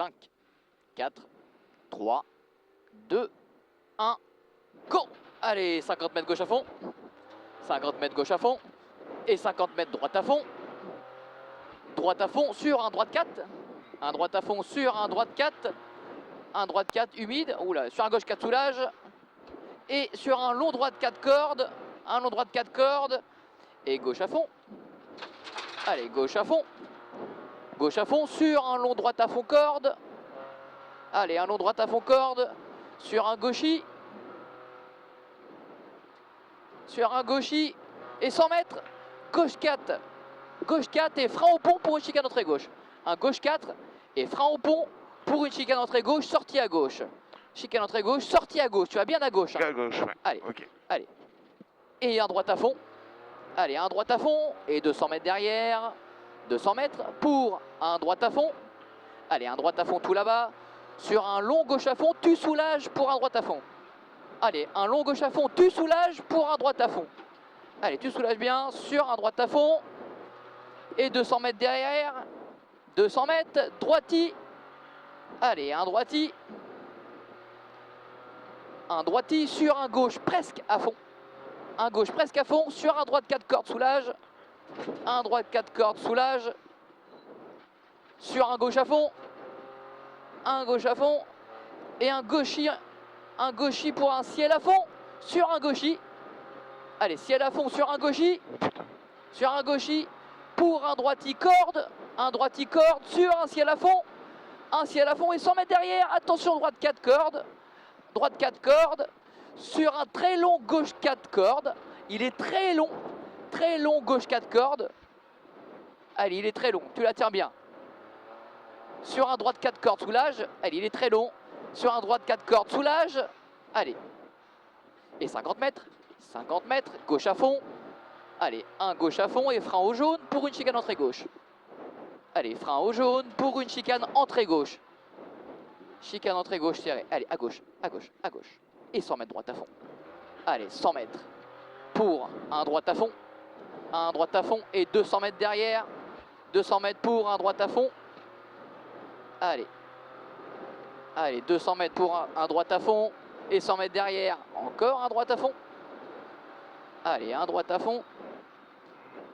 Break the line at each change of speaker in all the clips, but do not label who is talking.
5, 4, 3, 2, 1, go! Allez, 50 mètres gauche à fond. 50 mètres gauche à fond. Et 50 mètres droite à fond. Droite à fond sur un droite 4. Un droite à fond sur un droite 4. Un droite 4 humide. Oula, sur un gauche 4 soulage. Et sur un long droite 4 cordes. Un long droite 4 cordes. Et gauche à fond. Allez, gauche à fond. Gauche à fond sur un long droite à fond corde. Allez, un long droite à fond corde. Sur un gauchis. Sur un gauchis. Et 100 mètres. Gauche 4. Gauche 4 et frein au pont pour une chicane entrée gauche. Un gauche 4 et frein au pont pour une chicane entrée gauche, sortie à gauche. Chicane entrée gauche, sortie à gauche. Tu vas bien à gauche. Hein.
À gauche, ouais.
Allez,
Ok.
allez. Et un droite à fond. Allez, un droite à fond et 200 mètres derrière. 200 mètres pour un droite à fond. Allez, un droite à fond tout là-bas. Sur un long gauche à fond, tu soulages pour un droite à fond. Allez, un long gauche à fond, tu soulages pour un droite à fond. Allez, tu soulages bien sur un droite à fond. Et 200 mètres derrière. 200 mètres, droiti. Allez, un droiti. Un droiti sur un gauche presque à fond. Un gauche presque à fond sur un droite 4 cordes soulage. Un droite 4 cordes soulage. Sur un gauche à fond. Un gauche à fond. Et un gauchis pour un ciel à fond. Sur un gauchis. Allez, ciel à fond sur un gauchis. Sur un gauchis. Pour un droiti corde. Un droiti corde sur un ciel à fond. Un ciel à fond et 100 mètres derrière. Attention, droite 4 cordes. Droite 4 cordes. Sur un très long gauche 4 cordes. Il est très long gauche 4 cordes. Allez, il est très long, tu la tiens bien. Sur un droite 4 cordes soulage. Allez, il est très long. Sur un droite 4 cordes soulage. Allez. Et 50 mètres. 50 mètres, gauche à fond. Allez, un gauche à fond et frein au jaune pour une chicane entrée gauche. Allez, frein au jaune pour une chicane entrée gauche. Chicane entrée gauche serrée. Allez, à gauche, à gauche, à gauche. Et 100 mètres droite à fond. Allez, 100 mètres pour un droite à fond. Un droite à fond et 200 mètres derrière. 200 mètres pour un droite à fond. Allez. Allez, 200 mètres pour un droite à fond. Et 100 mètres derrière. Encore un droite à fond. Allez, un droite à fond.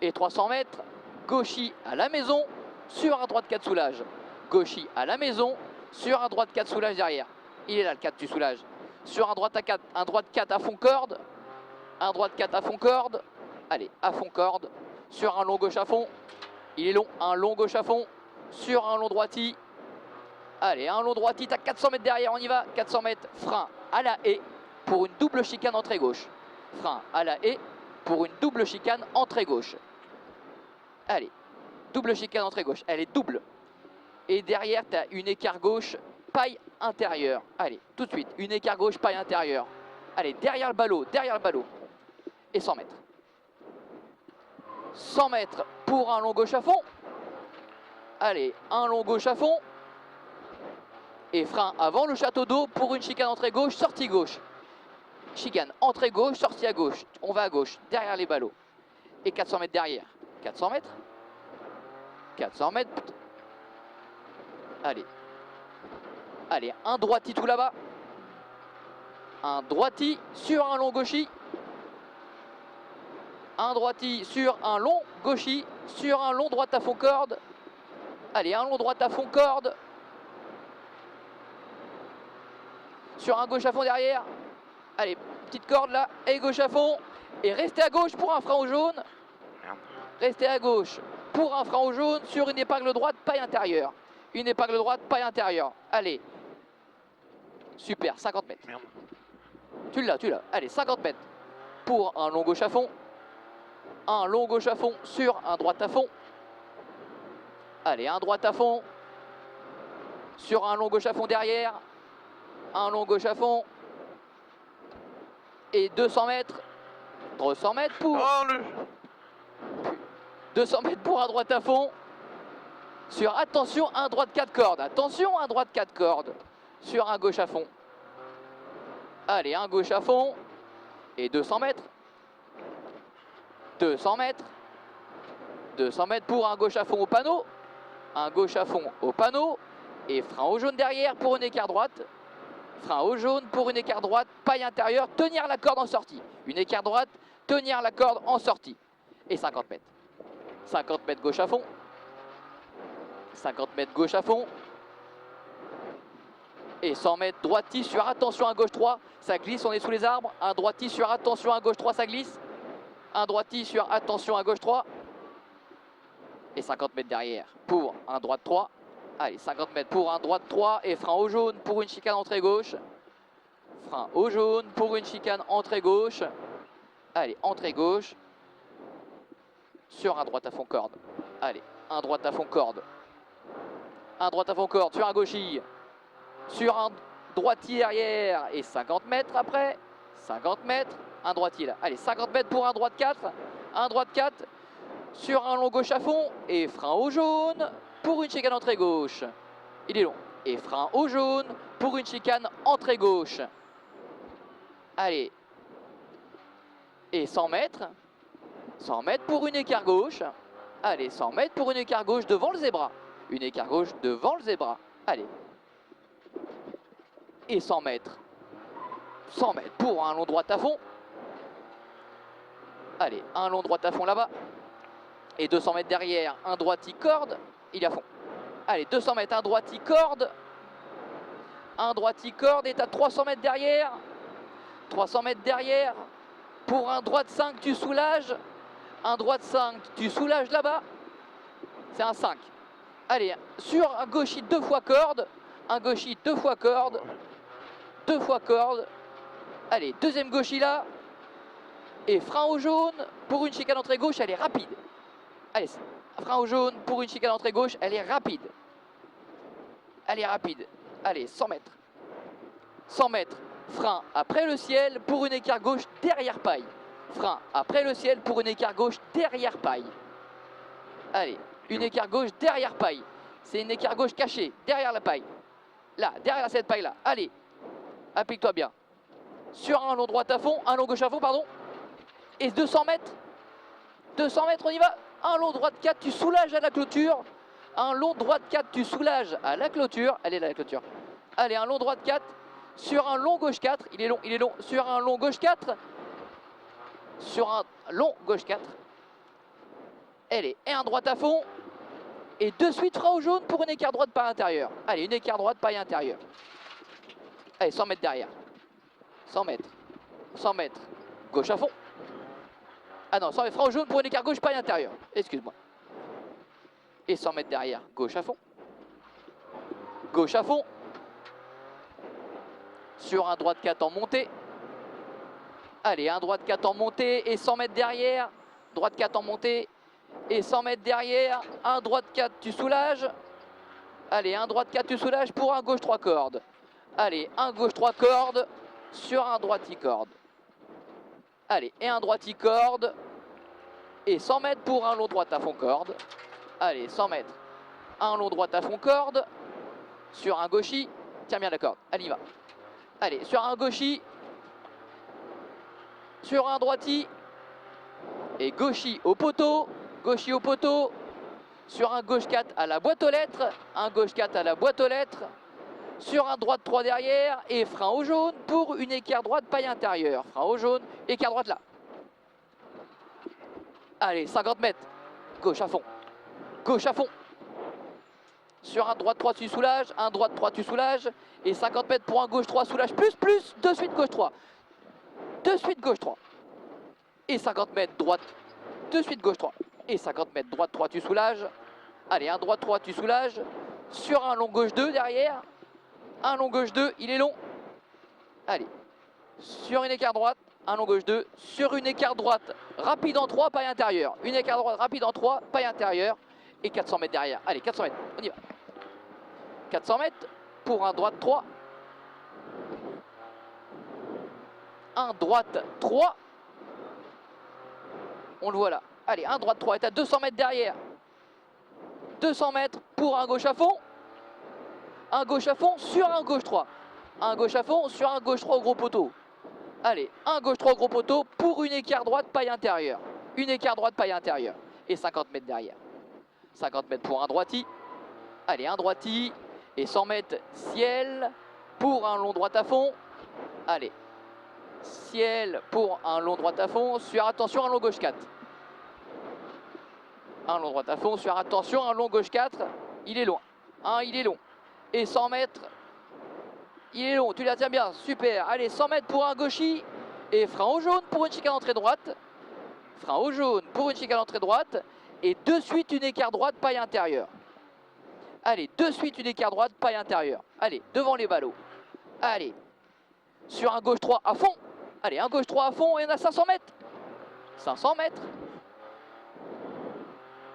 Et 300 mètres. Gauchis à la maison. Sur un droite 4 soulage. Gauchis à la maison. Sur un droite 4 soulage derrière. Il est là le 4 tu soulages. Sur un droite à 4. Un droite 4 à fond corde. Un droite 4 à fond corde. Allez, à fond corde. Sur un long gauche à fond. Il est long. Un long gauche à fond. Sur un long droiti. Allez, un long droiti. T'as 400 mètres derrière. On y va. 400 mètres. Frein à la haie. Pour une double chicane entrée gauche. Frein à la haie. Pour une double chicane entrée gauche. Allez. Double chicane entrée gauche. Elle est double. Et derrière, tu as une écart gauche, paille intérieure. Allez, tout de suite. Une écart gauche, paille intérieure. Allez, derrière le ballot. Derrière le ballot. Et 100 mètres. 100 mètres pour un long gauche à fond. Allez, un long gauche à fond. Et frein avant le château d'eau pour une chicane entrée gauche, sortie gauche. Chicane entrée gauche, sortie à gauche. On va à gauche, derrière les ballots. Et 400 mètres derrière. 400 mètres. 400 mètres. Allez. Allez, un droiti tout là-bas. Un droiti sur un long gauchis. Un droiti sur un long gauchis. Sur un long droite à fond corde. Allez, un long droite à fond corde. Sur un gauche à fond derrière. Allez, petite corde là. Et gauche à fond. Et restez à gauche pour un frein au jaune. Restez à gauche pour un frein au jaune sur une épingle droite, paille intérieure. Une épingle droite, paille intérieure. Allez. Super, 50 mètres.
Merde.
Tu l'as. Allez, 50 mètres pour un long gauche à fond. Un long gauche à fond sur un droite à fond. Allez, un droite à fond. Sur un long gauche à fond derrière. Un long gauche à fond. Et 200 mètres. 200 mètres pour...
Oh, le...
200 mètres pour un droite à fond. Sur, attention, un droite 4 cordes. Attention, un droite 4 cordes. Sur un gauche à fond. Allez, un gauche à fond. Et 200 mètres. 200 mètres. 200 mètres pour un gauche à fond au panneau. Un gauche à fond au panneau. Et frein au jaune derrière pour une écart droite. Frein au jaune pour une écart droite, paille intérieure, tenir la corde en sortie. Une écart droite, tenir la corde en sortie. Et 50 mètres. 50 mètres gauche à fond. 50 mètres gauche à fond. Et 100 mètres droiti sur attention à gauche 3, ça glisse, on est sous les arbres. Un droiti sur attention à gauche 3, ça glisse. Un droiti sur attention à gauche 3. Et 50 mètres derrière pour un droite 3. Allez, 50 mètres pour un droite 3 et frein au jaune pour une chicane entrée gauche. Frein au jaune pour une chicane entrée gauche. Allez, entrée gauche. Sur un droite à fond corde. Allez, un droite à fond corde. Un droite à fond corde sur un gauchis. Sur un droitier derrière et 50 mètres après. 50 mètres, un droitier là. Allez, 50 mètres pour un droite 4. Un droite 4 sur un long gauche à fond et frein au jaune pour une chicane entrée gauche. Il est long. Et frein au jaune pour une chicane entrée gauche. Allez. Et 100 mètres. 100 mètres pour une écart gauche. Allez, 100 mètres pour une écart gauche devant le zébra. Une écart gauche devant le zébra. Allez. Et 100 mètres. 100 mètres pour un long droite à fond. Allez, un long droite à fond là-bas. Et 200 mètres derrière, un droiti corde. Il est à fond. Allez, 200 mètres, un droiti corde. Un droiti corde est à 300 mètres derrière. 300 mètres derrière. Pour un droite 5, tu soulages. Un droite 5, tu soulages là-bas. C'est un 5. Allez, sur un gauchis 2 fois corde. Un gauchis 2 fois corde. 2 fois corde. Allez, deuxième gauchis là. Et frein au jaune pour une chicane entrée gauche, elle est rapide. Allez, frein au jaune pour une chicane entrée gauche, elle est rapide. Elle est rapide. Allez, 100 mètres. 100 mètres. Frein après le ciel pour une écart gauche derrière paille. Frein après le ciel pour une écart gauche derrière paille. Allez, une écart gauche derrière paille. C'est une écart gauche cachée, derrière la paille. Là, derrière cette paille là. Allez, applique-toi bien. Sur un long droite à fond, un long gauche à fond, pardon. Et 200 mètres. 200 mètres, on y va. Un long droite 4, tu soulages à la clôture. Un long droite 4, tu soulages à la clôture. Elle est là la clôture. Allez, un long droite 4. Sur un long gauche 4. Il est long, il est long. Sur un long gauche 4. Sur un long gauche 4. Elle est. Et un droite à fond. Et de suite frein au jaune pour une écart droite paille intérieure. Allez, une écart droite paille intérieure. Allez, 100 mètres derrière. 100 mètres. 100 mètres. Gauche à fond. Ah non, 100 mètres frein au jaune pour une écart gauche paille intérieure. Excuse-moi. Et 100 mètres derrière. Gauche à fond. Gauche à fond. Sur un droite 4 en montée. Allez, un droite 4 en montée et 100 mètres derrière. Droite 4 en montée et 100 mètres derrière. Un droite 4, tu soulages. Allez, un droite 4, tu soulages pour un gauche 3 cordes. Allez, un gauche 3 cordes sur un droiti corde. Allez, et un droiti corde. Et 100 mètres pour un long droite à fond corde. Allez, 100 mètres. Un long droite à fond corde. Sur un gauchis. Tiens bien la corde, elle y va. Allez, sur un gauchis. Sur un droiti. Et gauchis au poteau. Gauchis au poteau. Sur un gauche 4 à la boîte aux lettres. Un gauche 4 à la boîte aux lettres. Sur un droite 3 derrière. Et frein au jaune pour une écart droite paille intérieure. Frein au jaune, écart droite là. Allez, 50 mètres. Gauche à fond. Gauche à fond. Sur un droite 3, tu soulages. Un droite 3, tu soulages. Et 50 mètres pour un gauche 3, soulage. Plus. De suite gauche 3. De suite gauche 3. Et 50 mètres droite. De suite gauche 3. Et 50 mètres droite 3, tu soulages. Allez, un droite 3, tu soulages. Sur un long gauche 2 derrière. Un long gauche 2, il est long. Allez. Sur une écart droite. Un long gauche 2. Sur une écart droite rapide en 3, paille intérieure. Une écart droite rapide en 3, paille intérieure. Et 400 mètres derrière. Allez, 400 mètres. On y va. 400 mètres pour un droite 3. Un droite 3. On le voit là. Allez, un droite 3 est à 200 mètres derrière. 200 mètres pour un gauche à fond. Un gauche à fond sur un gauche 3. Un gauche à fond sur un gauche 3 au gros poteau. Allez, un gauche 3 au gros poteau pour une écart droite paille intérieure. Une écart droite paille intérieure. Et 50 mètres derrière. 50 mètres pour un droiti. Allez, un droiti. Et 100 mètres, ciel pour un long droit à fond. Allez. Ciel pour un long droit à fond. Sur attention, un long gauche 4. Un long droit à fond. Sur attention, un long gauche 4. Il est loin. Il est long. Et 100 mètres. Il est long. Tu la tiens bien. Super. Allez, 100 mètres pour un gauchis. Et frein au jaune pour une chicane entrée droite. Frein au jaune pour une chicane entrée droite. Et de suite une écart droite, paille intérieure. Allez, de suite une écart droite, paille intérieure. Allez, devant les ballots. Allez. Sur un gauche 3 à fond. Allez, un gauche 3 à fond et on a 500 mètres. 500 mètres.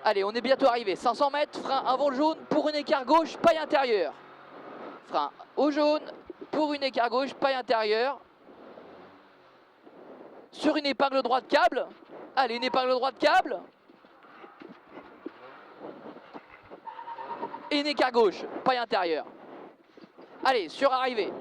Allez, on est bientôt arrivé. 500 mètres, frein avant le jaune pour une écart gauche, paille intérieure. Frein au jaune pour une écart gauche, paille intérieure. Sur une épingle droite câble. Allez, une épingle droite câble. Et une écart gauche, paille intérieure. Allez, sur arrivée.